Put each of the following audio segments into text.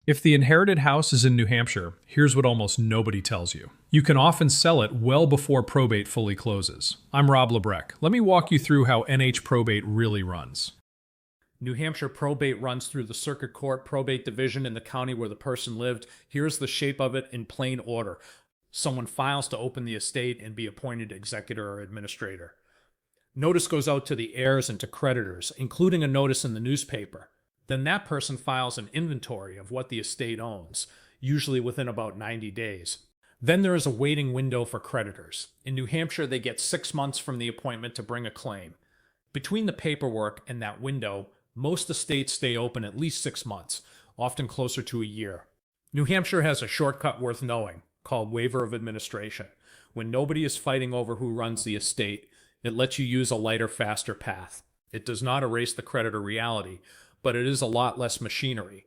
If the inherited house is in New Hampshire, here's what almost nobody tells you. You can often sell it well before probate fully closes. I'm Rob LaBrecque. Let me walk you through how NH probate really runs. New Hampshire probate runs through the circuit court probate division in the county where the person lived. Here's the shape of it in plain order. Someone files to open the estate and be appointed executor or administrator. Notice goes out to the heirs and to creditors, including a notice in the newspaper. Then that person files an inventory of what the estate owns, usually within about 90 days. Then there is a waiting window for creditors. In New Hampshire, they get 6 months from the appointment to bring a claim. Between the paperwork and that window, most estates stay open at least 6 months, often closer to a year. New Hampshire has a shortcut worth knowing, called waiver of administration. When nobody is fighting over who runs the estate, it lets you use a lighter, faster path. It does not erase the creditor reality, but it is a lot less machinery.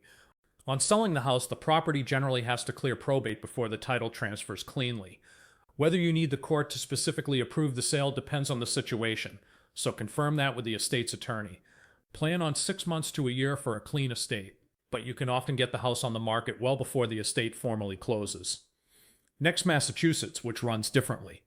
On selling the house, the property generally has to clear probate before the title transfers cleanly. Whether you need the court to specifically approve the sale depends on the situation, so confirm that with the estate's attorney. Plan on 6 months to a year for a clean estate, but you can often get the house on the market well before the estate formally closes. Next, Massachusetts, which runs differently.